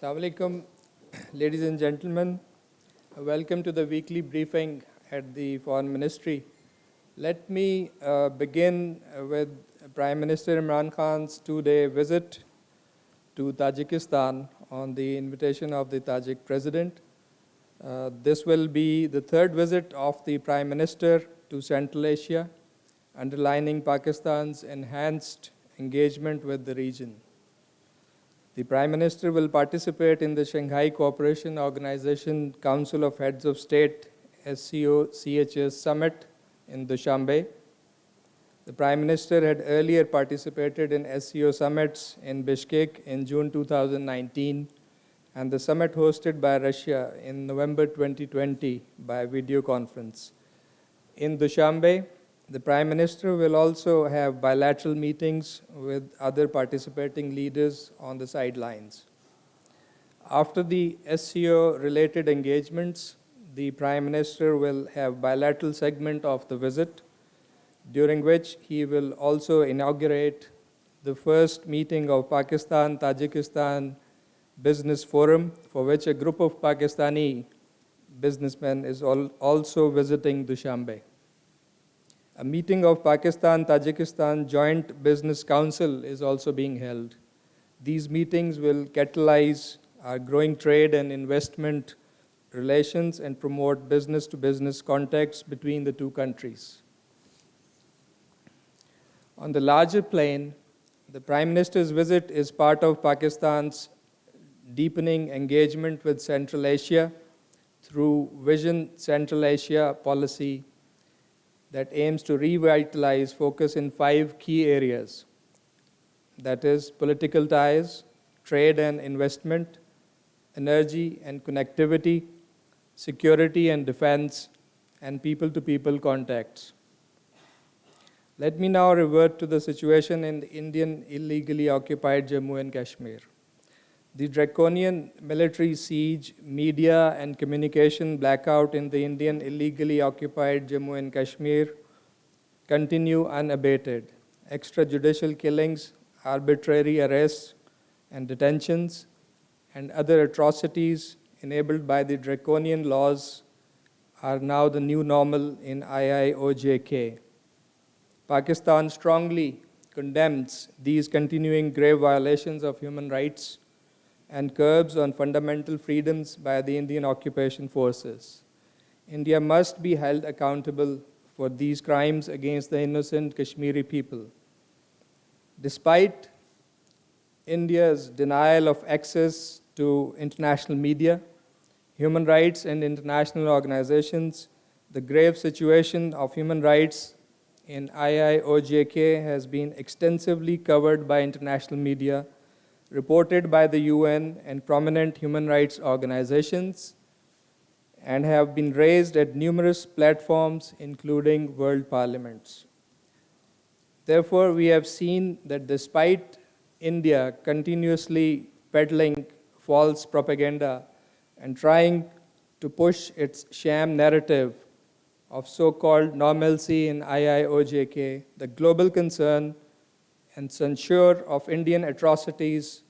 Assalamu alaikum, ladies and gentlemen. Welcome to the weekly briefing at the Foreign Ministry. Let me begin with Prime Minister Imran Khan's two-day visit to Tajikistan on the invitation of the Tajik President. This will be the third visit of the Prime Minister to Central Asia, underlining Pakistan's enhanced engagement with the region. The Prime Minister will participate in the Shanghai Cooperation Organization Council of Heads of State SCO-CHS Summit in Dushanbe. The Prime Minister had earlier participated in SCO summits in Bishkek in June 2019 and the summit hosted by Russia in November 2020 by video conference. In Dushanbe, the Prime Minister will also have bilateral meetings with other participating leaders on the sidelines. After the SCO-related engagements, the Prime Minister will have bilateral segment of the visit, during which he will also inaugurate the first meeting of Pakistan-Tajikistan Business Forum, for which a group of Pakistani businessmen is also visiting Dushanbe. A meeting of Pakistan-Tajikistan Joint Business Council is also being held. These meetings will catalyze our growing trade and investment relations and promote business-to-business contacts between the two countries. On the larger plane, the Prime Minister's visit is part of Pakistan's deepening engagement with Central Asia through Vision Central Asia policy that aims to revitalize focus in 5 key areas. That is political ties, trade and investment, energy and connectivity, security and defense, and people-to-people contacts. Let me now revert to the situation in the Indian illegally occupied Jammu and Kashmir. The draconian military siege, media and communication blackout in the Indian illegally occupied Jammu and Kashmir continue unabated. Extrajudicial killings, arbitrary arrests and detentions, and other atrocities enabled by the draconian laws are now the new normal in IIOJK. Pakistan strongly condemns these continuing grave violations of human rights and curbs on fundamental freedoms by the Indian occupation forces. India must be held accountable for these crimes against the innocent Kashmiri people. Despite India's denial of access to international media, human rights and international organizations, the grave situation of human rights in IIOJK has been extensively covered by international media, reported by the UN and prominent human rights organizations, and have been raised at numerous platforms, including world parliaments. Therefore, we have seen that despite India continuously peddling false propaganda and trying to push its sham narrative of so-called normalcy in IIOJK, the global concern and censure of Indian atrocities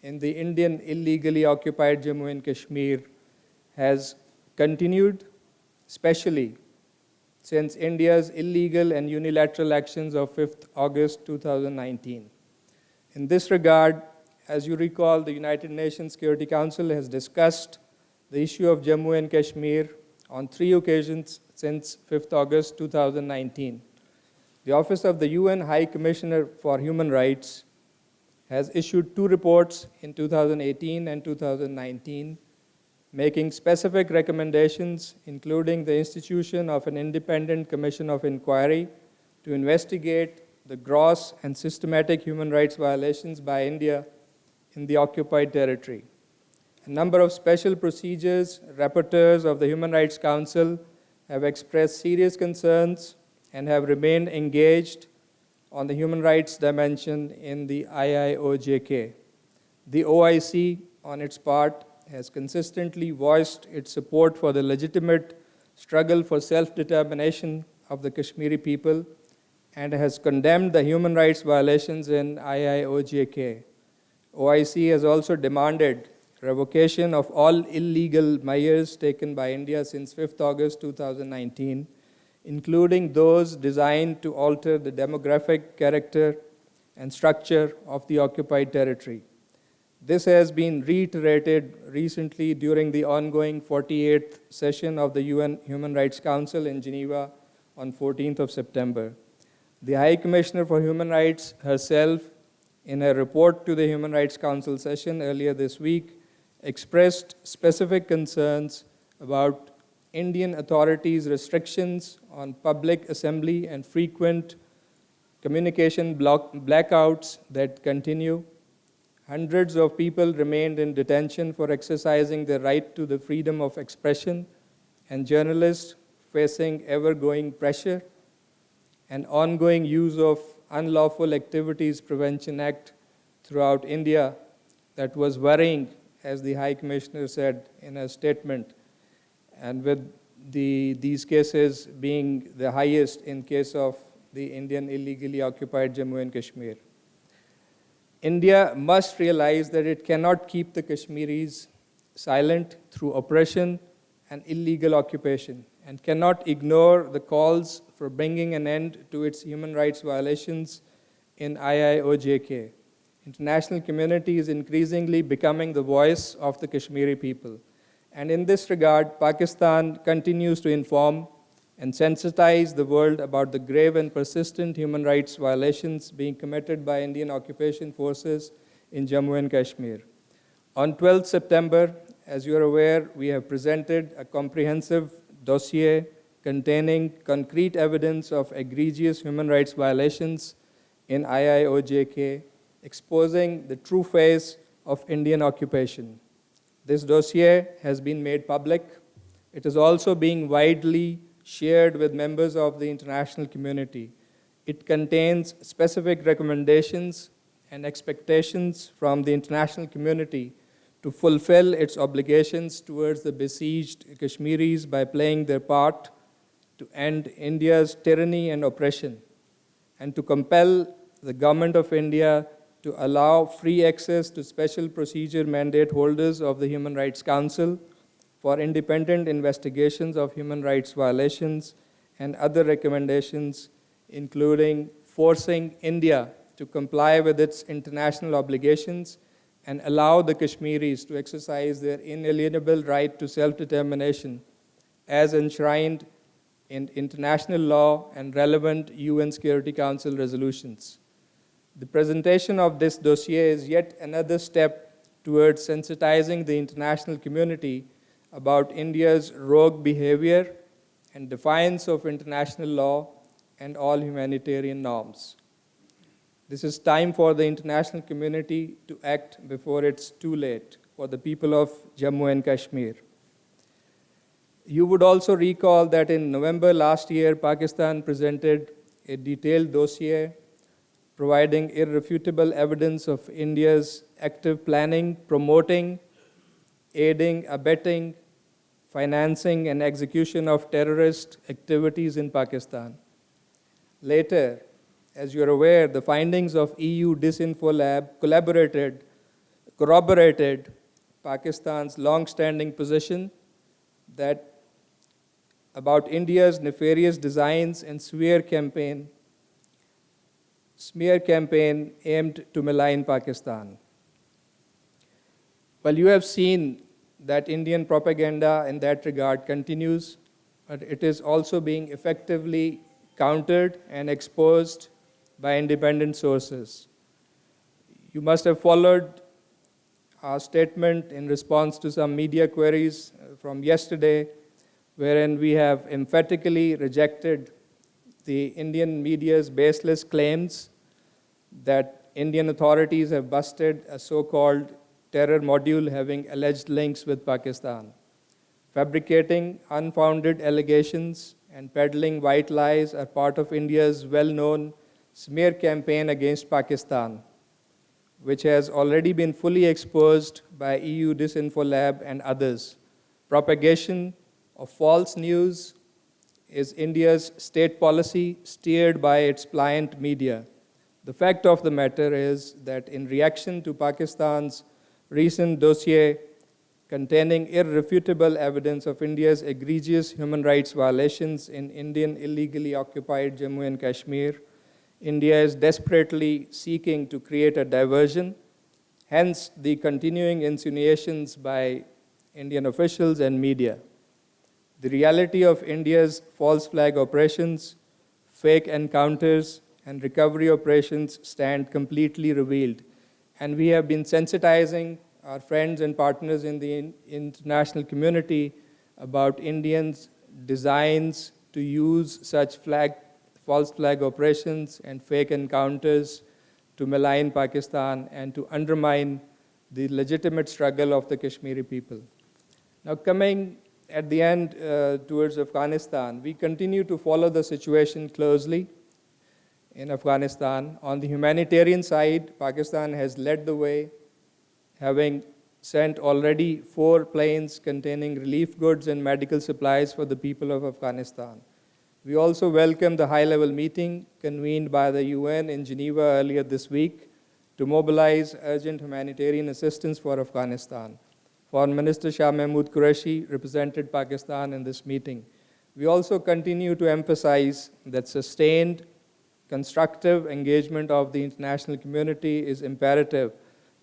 in the Indian illegally occupied Jammu and Kashmir has continued, especially since India's illegal and unilateral actions of 5th August 2019. In this regard, as you recall, the United Nations Security Council has discussed the issue of Jammu and Kashmir on 3 occasions since 5th August 2019. The Office of the UN High Commissioner for Human Rights has issued 2 reports in 2018 and 2019, making specific recommendations, including the institution of an independent commission of inquiry to investigate the gross and systematic human rights violations by India in the occupied territory. A number of special procedures, rapporteurs of the Human Rights Council have expressed serious concerns and have remained engaged on the human rights dimension in the IIOJK. The OIC, on its part, has consistently voiced its support for the legitimate struggle for self-determination of the Kashmiri people and has condemned the human rights violations in IIOJK. OIC has also demanded revocation of all illegal measures taken by India since 5th August 2019, including those designed to alter the demographic character and structure of the occupied territory. This has been reiterated recently during the ongoing 48th session of the UN Human Rights Council in Geneva on 14th of September. The High Commissioner for Human Rights herself, in a report to the Human Rights Council session earlier this week, expressed specific concerns about Indian authorities' restrictions on public assembly and frequent communication blackouts that continue. Hundreds of people remained in detention for exercising their right to the freedom of expression, and journalists facing ever-growing pressure. And ongoing use of Unlawful Activities Prevention Act throughout India that was worrying, as the High Commissioner said in a statement, and with these cases being the highest in case of the Indian illegally occupied Jammu and Kashmir. India must realize that it cannot keep the Kashmiris silent through oppression and illegal occupation, and cannot ignore the calls for bringing an end to its human rights violations in IIOJK. International community is increasingly becoming the voice of the Kashmiri people. And in this regard, Pakistan continues to inform and sensitize the world about the grave and persistent human rights violations being committed by Indian occupation forces in Jammu and Kashmir. On 12th September, as you are aware, we have presented a comprehensive dossier containing concrete evidence of egregious human rights violations in IIOJK, exposing the true face of Indian occupation. This dossier has been made public. It is also being widely shared with members of the international community. It contains specific recommendations and expectations from the international community to fulfill its obligations towards the besieged Kashmiris by playing their part to end India's tyranny and oppression, and to compel the government of India to allow free access to special procedure mandate holders of the Human Rights Council for independent investigations of human rights violations, and other recommendations, including forcing India to comply with its international obligations and allow the Kashmiris to exercise their inalienable right to self-determination as enshrined in international law and relevant UN Security Council resolutions. The presentation of this dossier is yet another step towards sensitizing the international community about India's rogue behavior and defiance of international law and all humanitarian norms. This is time for the international community to act before it's too late for the people of Jammu and Kashmir. You would also recall that in November last year, Pakistan presented a detailed dossier providing irrefutable evidence of India's active planning, promoting, aiding, abetting, financing, and execution of terrorist activities in Pakistan. Later, as you're aware, the findings of EU Disinfo Lab corroborated Pakistan's long-standing position that about India's nefarious designs and smear campaign aimed to malign Pakistan. Well, you have seen that Indian propaganda in that regard continues, but it is also being effectively countered and exposed by independent sources. You must have followed our statement in response to some media queries from yesterday, wherein we have emphatically rejected the Indian media's baseless claims that Indian authorities have busted a so-called terror module having alleged links with Pakistan. Fabricating unfounded allegations and peddling white lies are part of India's well-known smear campaign against Pakistan, which has already been fully exposed by EU Disinfo Lab and others. Propagation of false news is India's state policy steered by its pliant media. The fact of the matter is that in reaction to Pakistan's recent dossier containing irrefutable evidence of India's egregious human rights violations in Indian illegally occupied Jammu and Kashmir. India is desperately seeking to create a diversion, hence the continuing insinuations by Indian officials and media. The reality of India's false flag operations, fake encounters, and recovery operations stand completely revealed. And we have been sensitizing our friends and partners in the international community about Indians' designs to use such false flag operations and fake encounters to malign Pakistan and to undermine the legitimate struggle of the Kashmiri people. Now, coming at the end towards Afghanistan, we continue to follow the situation closely in Afghanistan. On the humanitarian side, Pakistan has led the way, having sent already 4 planes containing relief goods and medical supplies for the people of Afghanistan. We also welcome the high-level meeting convened by the UN in Geneva earlier this week to mobilize urgent humanitarian assistance for Afghanistan. Foreign Minister Shah Mahmood Qureshi represented Pakistan in this meeting. We also continue to emphasize that sustained, constructive engagement of the international community is imperative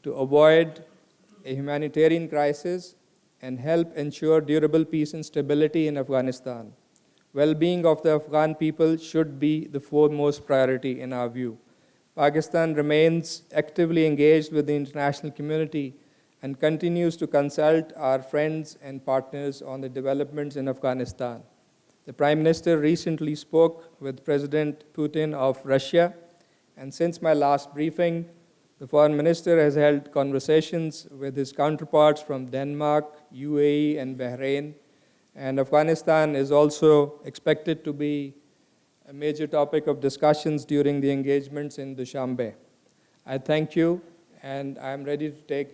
to avoid a humanitarian crisis and help ensure durable peace and stability in Afghanistan. Well-being of the Afghan people should be the foremost priority in our view. Pakistan remains actively engaged with the international community and continues to consult our friends and partners on the developments in Afghanistan. The Prime Minister recently spoke with President Putin of Russia, and since my last briefing, the Foreign Minister has held conversations with his counterparts from Denmark, UAE, and Bahrain, and Afghanistan is also expected to be a major topic of discussions during the engagements in Dushanbe. I thank you, and I'm ready to take